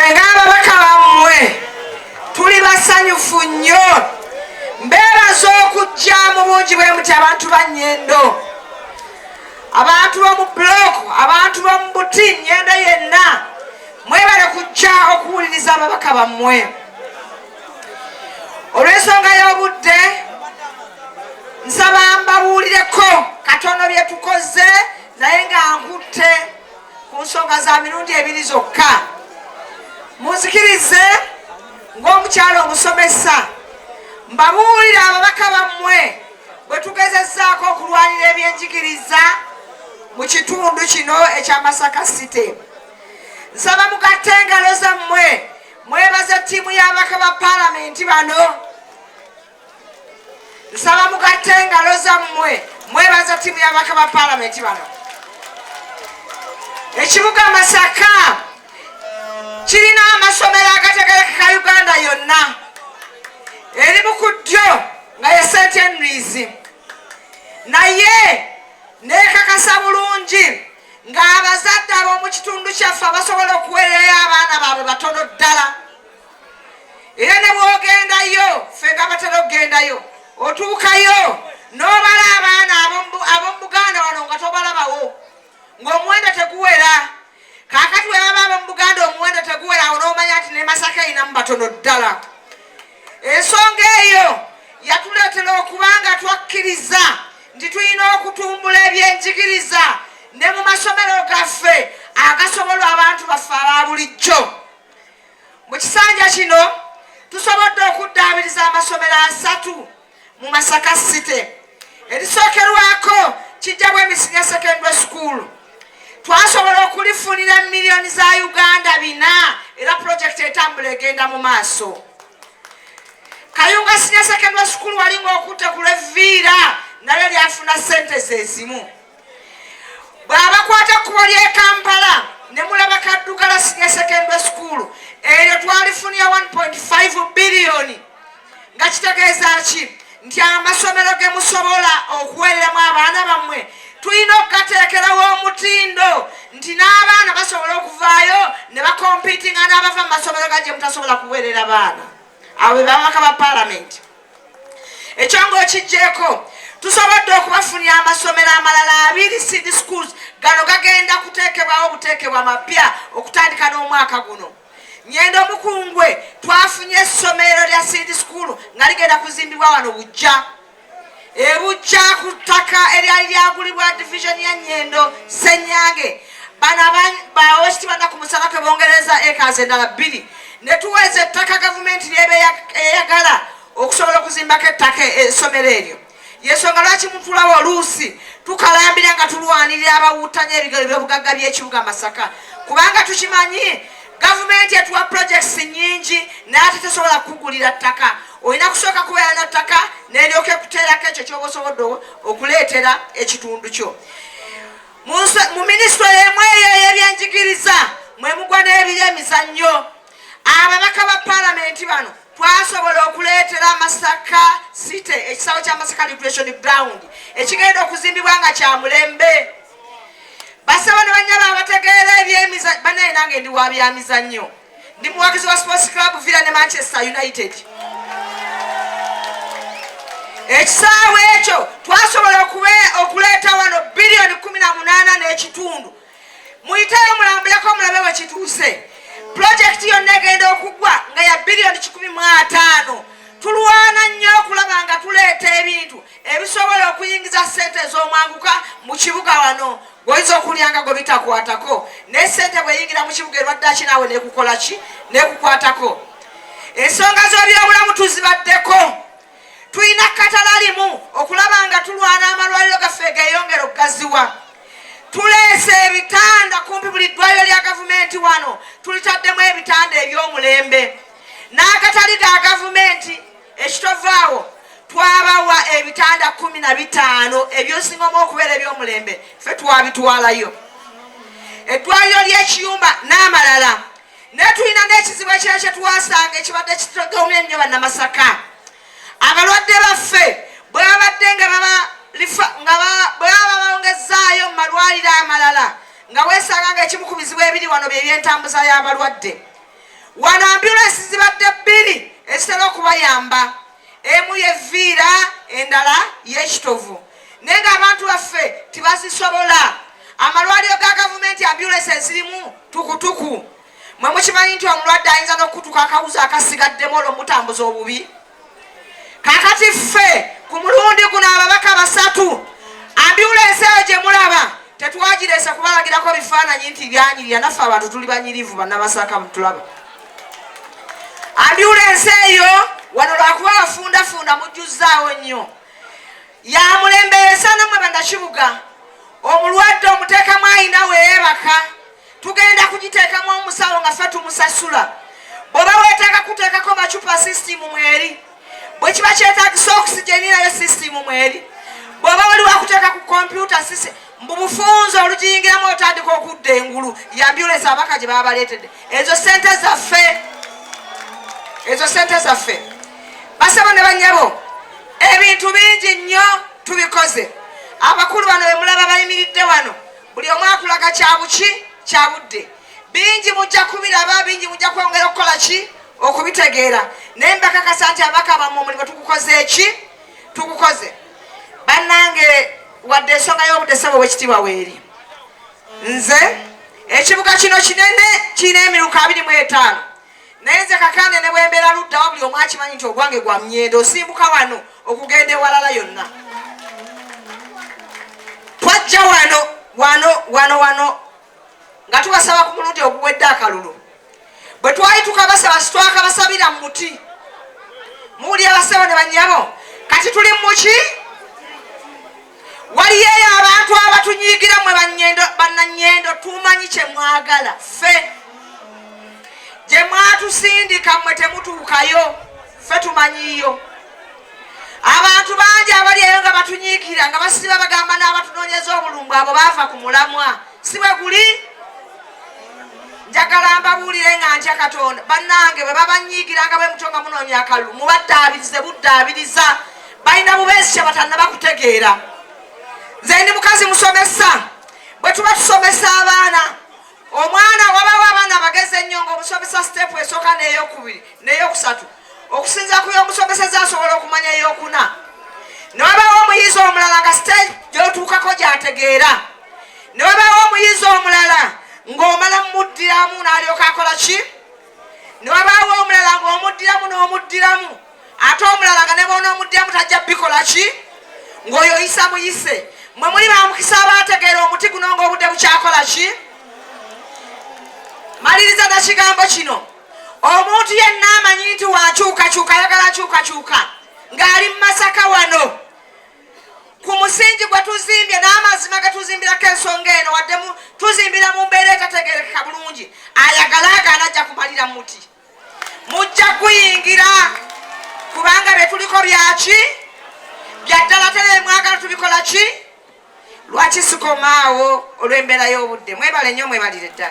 fenga ababaka bammwe tuli basanyufu nnyo mbeeraza okujja mu bungi bwe muti abantu ba Nnyendo, abantu b'omu buloko, abantu b'omu buti Nnyendo yenna mwebale kujja okuwuliriza ababaka bammwe. Olw'ensonga y'obudde nsaba mbabuulireko katono bye tukoze naye nga nkutte ku nsonga za mirundi ebiri zokka. Munzikirize ng'omukyalo omusomesa mbabuulira ababaka bammwe bwe tugezezzaako okulwanira ebyenjigiriza mu kitundu kino ekya Masaka City. Nsaba mugatte engalo zammwe mwebaze ttiimu y'ababaka ba paalamenti bano. Nsaba mugatte engalo zammwe mwebaze ttiimu y'ababaka ba paalamenti bano. Ekibuga Masaka kirina amasomero agategerekeka Uganda yonna. Erimu ku ddyo nga ye St. Henry's, naye neekakasa bulungi ng'abazadde ab'omu kitundu kyaffe basobola okuweererayo abaana baabwe batono ddala. Era ne bw'ogendayo ffe nga batera okugendayo otuukayo n'obala abaana ab'omu Buganda wano nga tobalabawo ng'omuwendo teguwera. Kaakati bwe baba ab'omu Buganda omuwendo teguwera awo n'omanya nti ne Masaka erinamu batono ddala. Ensonga eyo yatuleetera okuba nga twakkiriza nti tulina okutumbula ebyenjigiriza ne mu masomero gaffe agasobola abantu baffe aba bulijjo. Mu kisanja kino tusobodde okuddaabiriza amasomero 3 mu Masaka City. Erisookerwako kijja bw'Emisinya Secondary School. Twasobola okulifunira miliyoni za Uganda 4 era pulojekiti etambula egenda mu maaso. Kayunga Senior Secondary School walinga okutte ku Leviira nalyo lyafuna ssente zezimu. Bw'abakwata ekkubo ly'e Kampala ne mulaba Kaddugala Senior Secondary School eryo twalifunira 1.5 biliyoni nga kitegeeza ki nti amasomero ge musobola okuweereramu abaana bammwe tulina okugateekerawo omutindo nti n'abaana basobola okuvaayo ne bakompiitinga n'abava mu masomero ga gye mutasobola kuweerera baana. Awo be babaka ba paalamenti. Ekyo ng'okiggyeko tusobodde okubafunira amasomero amalala 2 seed schools gano gagenda kuteekebwawo obuteekebwa mapya okutandika n'omwaka guno. Nnyendo Mukungwe twafunye essomero lya seed school nga ligenda kuzimbibwa wano Bujja. Bujja ku ttaka eryali lyagulibwa division ya Nnyendo Ssenyange. Bano bawekitibwa ku Musalake bongereza acres endala 2 ne tuweze ettaka gavumenti lyebe eyagala okusobola okuzimbako ettaka essomero eryo. Yensonga lwaki mutulawo oluusi tukalambira nga tulwanirira abawuutanya ebigero by'obugagga by'ekibuga Masaka, kubanga tukimanyi gavumenti etuwa projects nnyingi naye ate tesobola kukugulira ttaka. Olina kusooka kubeera na ttaka n'eryoka ekuteerako ekyo ky'oba osobodde okuleetera ekitundu kyo. Mu minisitule emu eyo ey'ebyenjigiriza mwe mugwa n'ebyemizannyo. Ababaka ba paalamenti bano twasobola okuleetera Masaka City ekisawo kya Masaka Recreation Ground ekigenda okuzimbibwa nga kya mulembe. Basaba ne banyaba abategeera ebyemizannyo. Banaye nange ndi wa byamizannyo, ndi muwagizi wa Sports Club Villa ne Manchester United. Ekisaawe ekyo twasobola okuleeta wano biliyoni 18 n'ekitundu. Muyiteyo mulambuleko mulabe we kituuse. Project yonna egenda okugwa nga ya biliyoni 15. Tulwana nnyo okulaba nga tuleeta ebintu ebisobola okuyingiza ssente ez'omwanguka mu kibuga wano goyinza okulyanga go bitakwatako ne ssente bweyingira mu kibuga erwadde akinaawe nekukola ki nekukwatako. Ensonga z'ebyobulamu tuzibaddeko. Tulina katalalimu okulaba nga tulwana amalwaliro gaffe geeyongera okugaziwa. Tuleese ebitanda kumpi buli ddwaliro lya gavumenti wano tulitaddemu ebitanda eby'omulembe. N'akatali ga gavumenti ekitovaawo twabawa ebitanda 15 ebyosingamu okubeera eby'omulembe ffe twabitwalayo. Eddwaliro ly'Ekiyumba n'amalala. Ne tulina n'ekizibu ekirala kye twasanga ekibadde kitogomye ennyo bannamasaka. Abalwadde baffe bwe babadde nga bwe bawongezaayo mu malwaliro amalala nga weesanga nga ekimu ku bizibu ebiri wano bye by'entambuza y'abalwadde. wano ambulance zibadde bbiri ezitera okubayamba, emu yeviira endala yekitovu, naye ng'abantu baffe tibazisobola. Amalwaliro ga gavumenti ambulance zirimu tukutuku. Mwe mukimanyi nti omulwadde ayinza n'okutuka akawuzi akasigaddemu olw'omutambuza obubi. Kakati ffe ku mulundi guno ababaka 3 ambulance eyo gye mulaba tetwagireese kubalagirako bifaananyi nti byanyirira, naffe abantu tuli banyirivu bannabasaka mutulaba. Ambulance eyo wano lwakuba bafundafunda mujjuzzaawo nnyo. Ya mulembe esana mwe bannakibuga, omulwadde omuteekamu ayina weebaka, tugenda kugiteekamu omusawo nga ffe tumusasula. Bw'oba weetaaga kuteekako macupa sisitimu mweri, bwe kiba kyetaagisa oxygeni nayo sisitimu mweri, bw'oba wali wakuteeka ku kompyuta sisi mbu bufunze olugiyingiramu otandika okudda engulu, ya ambulance abaka gye baba baleetedde. Ezo sente zaffe basaba ne bannyabo, ebintu bingi nnyo tubikoze. Abakulu bano be mulaba bayimiridde wano, buli omu akulaga kyabuki kyabudde. Bingi mujja kubiraba, bingi mujja kwongera okukola ki okubitegeera, naye mbakakasa nti abaka bammwe omulimu tugukoze. Bannange, wadde ensonga y'obudde ssebo bwekitiibwa weeri, nze ekibuga kino kinene kirina emiruka 25, naye nze kakande ne bwembeera luddawa buli omu akimanyi nti ogwange gwa Mnyendo, osimbuka wano okugenda ewalala yonna. Twajja wano nga tubasaba ku mulundi oguwedde akalulu. Bwe twali tukabasaba sitwakabasabira mu muti, muwulira abasebo ne bannyabo, kati tuli muki? Waliyo abantu abatunyiigira mwe bannanyendo, tumanyi kye mwagala. Ffe gye mwatusindika mmwe temutuukayo, ffe tumanyiyo. Abantu bangi abali eyo nga batunyiikira nga basiba bagamba n'abatunoonyeza obulungu abo baava ku mulamwa. Si bwe guli? Njagala mbabuulire nga ntya Katonda. Bannange bwe babanyiigira nga bwe mutonga munoonya akalulu, mubaddaabirize buddaabiriza. Balina bubeezi kye batannaba kutegeera. Nze ndi mukazi musomesa, bwe tuba tusomesa abaana, omwana wabaawo abaana abagezi ennyo ng'omusomesa siteepu esooka n'eyokubiri n'eyokusatu, okusinza ku y'omusomeseza asobola okumanya ey'okuna. Ne wabaawo omuyizi omulala nga siteegi gy'otuukako gy'ategeera, ne wabaawo omuyizi omulala ng'omala mmuddiramu n'alyoka akola ki? Ne wabaawo omulala ng'omuddiramu n'omuddiramu, ate omulala nga ne bw'onoomuddiramu tajja bikola ki? Ng'oyo oyisa muyise. Mwe muli bamukisa abaategeera omuti guno ng'obudde bukyakola ki? Maliriza na kigambo kino. Omuntu yenna amanyi nti wankyukakyuka, ayagala kyukakyuka, ng'ali mu Masaka wano ku musingi gwe tuzimbye n'amazima ge tuzimbirako ensonga eno, wadde tuzimbira mu mbeera etategerekeka bulungi, ayagala agaana ajja kumalira mu muti. Mujja kuyingira kubanga bye tuliko byaki bya ddala tere mwagala tubikola ki? Lwaki sikomaawo olw'embeera y'obudde. Mwebale nnyo, mwebalire ddala.